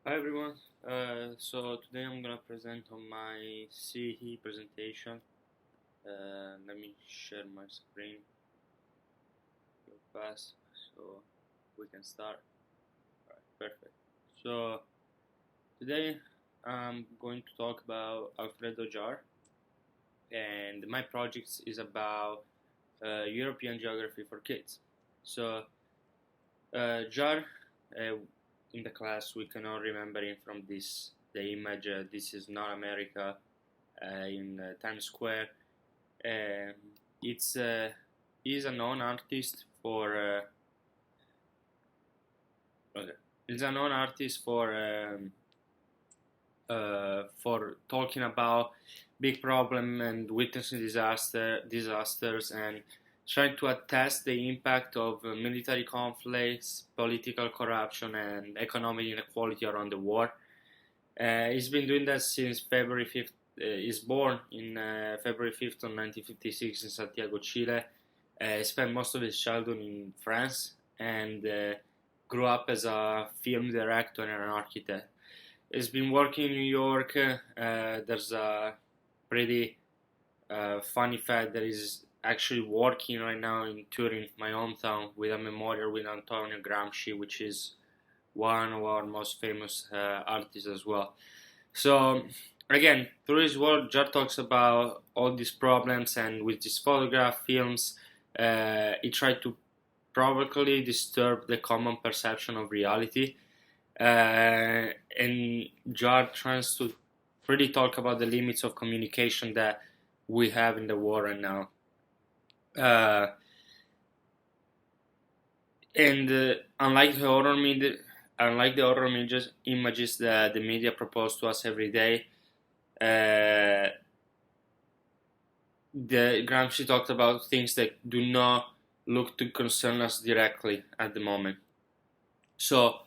Hi everyone. So today I'm gonna present on my CE presentation. Let me share my screen real fast so we can start. Alright, perfect. So today I'm going to talk about Alfredo Jar, and my project is about European geography for kids. So Jar, in the class we can all remember him from the image. This is not America in Times Square. Um, it's he's a known artist okay. He's a known artist for talking about big problem and witnessing disasters and trying to attest the impact of military conflicts, political corruption, and economic inequality around the world. He's been doing that since February 5th. He's born in February 5th of 1956 in Santiago, Chile. He spent most of his childhood in France and grew up as a film director and an architect. He's been working in New York. There's a pretty funny fact that he's actually working right now in Turin, my hometown, with a memorial with Antonio Gramsci, which is one of our most famous artists as well. So again, through his work, Jar talks about all these problems, and with his photograph films, he tried to provocatively disturb the common perception of reality. And Jar tries to really talk about the limits of communication that we have in the world right now. And unlike the horror images that the media propose to us every day, the Gramsci talked about things that do not look to concern us directly at the moment. So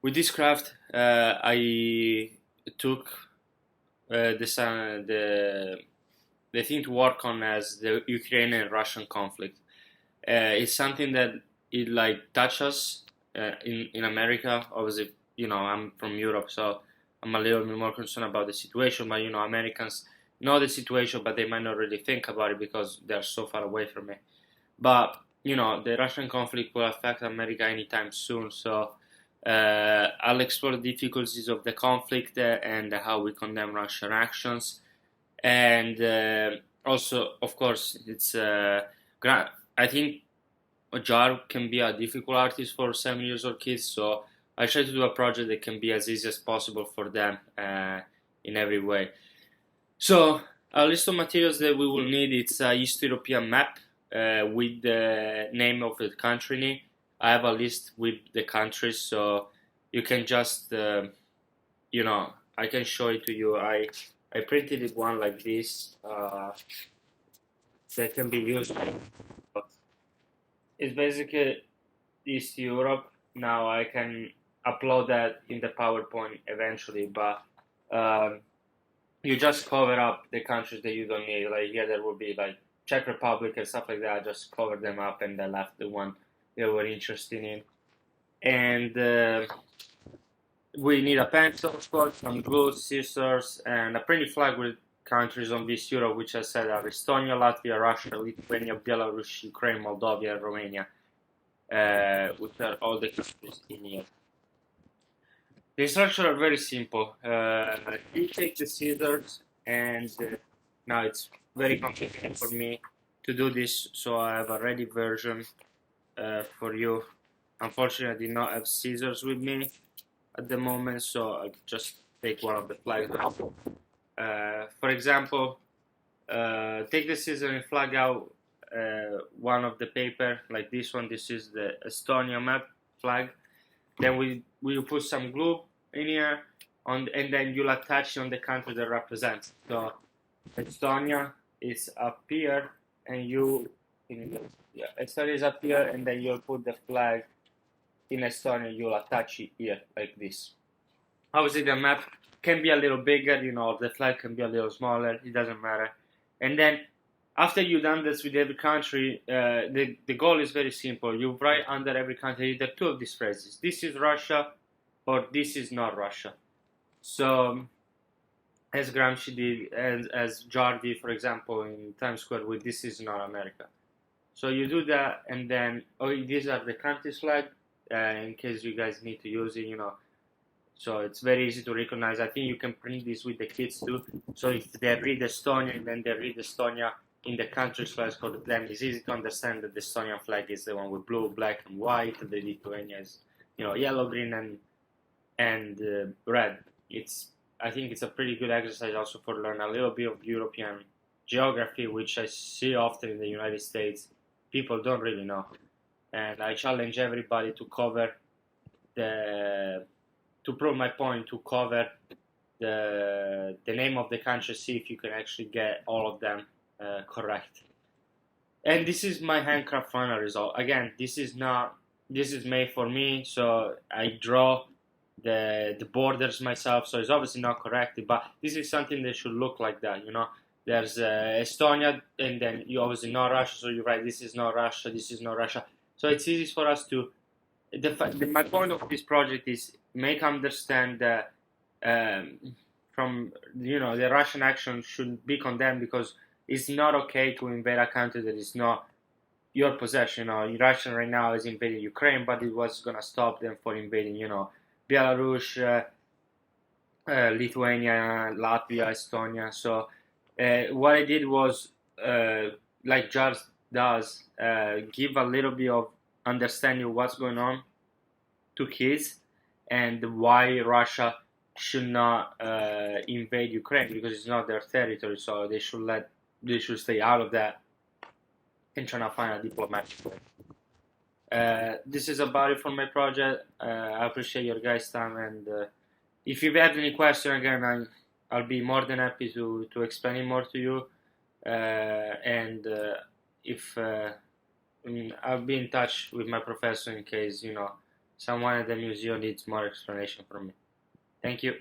with this craft, I took the thing to work on as the Ukrainian and Russian conflict. It's something that it like touches in America. Obviously, I'm from Europe, so I'm a little bit more concerned about the situation. But Americans know the situation, but they might not really think about it because they're so far away from it. But the Russian conflict will affect America anytime soon. So I'll explore the difficulties of the conflict and how we condemn Russian actions, and also, of course, I think Jar can be a difficult artist for 7 years old kids, so I try to do a project that can be as easy as possible for them in every way. So a list of materials that we will need, it's a East European map with the name of the country in it. I have a list with the countries, so you can just, I can show it to you. I printed it one like this that can be used. It's basically East Europe. Now I can upload that in the PowerPoint eventually, but you just cover up the countries that you don't need. Like here, there will be like Czech Republic and stuff like that. I just covered them up and I left the one they were interested in. And we need a pencil, of course, some glue, scissors, and a pretty flag with countries on this Europe, which I said are Estonia, Latvia, Russia, Lithuania, Belarus, Ukraine, Moldova, and Romania, which are all the countries in here. The instructions are very simple. You take the scissors, and now it's very complicated for me to do this, so I have a ready version for you. Unfortunately, I did not have scissors with me at the moment, so I just take one of the flags. For example, take the scissors and flag out one of the paper, like this one. This is the Estonia map flag. Then we put some glue in here, and then you'll attach it on the country that represents. So Estonia is up here, and Estonia is up here, and then you'll put the flag in Estonia. You'll attach it here like this. Obviously, the map can be a little bigger, the flag can be a little smaller, it doesn't matter. And then, after you've done this with every country, the goal is very simple. You write under every country either two of these phrases. This is Russia, or this is not Russia. So as Gramsci did, as Jar did, for example, in Times Square with "This is not America." So you do that, and then these are the country's flag, in case you guys need to use it, So it's very easy to recognize. I think you can print this with the kids too. So if they read Estonia and then they read Estonia in the country's flag for them, it's easy to understand that the Estonian flag is the one with blue, black, and white. The Lithuania is, yellow, green, and red. I think it's a pretty good exercise also for learn a little bit of European geography, which I see often in the United States. People don't really know, and I challenge everybody to cover to prove my point, to cover the name of the country, see if you can actually get all of them correct. And this is my handcraft final result. Again, this is made for me, so I draw the borders myself, so it's obviously not corrected, but this is something that should look like that, There's Estonia, and then you obviously know Russia, so you write this is not Russia, this is not Russia. So it's easy for us to. My point of this project is make understand that from the Russian action should be condemned, because it's not okay to invade a country that is not your possession. Russia right now is invading Ukraine, but it was gonna stop them from invading, Belarus, Lithuania, Latvia, Estonia. So what I did was, like Jar does, give a little bit of understanding what's going on to kids and why Russia should not invade Ukraine, because it's not their territory. So they should stay out of that and try to find a diplomatic way. This is about it for my project. I appreciate your guys' time, and if you have any question, again, I'll be more than happy to explain it more to you. And if I'll be in touch with my professor in case someone at the museum needs more explanation from me. Thank you.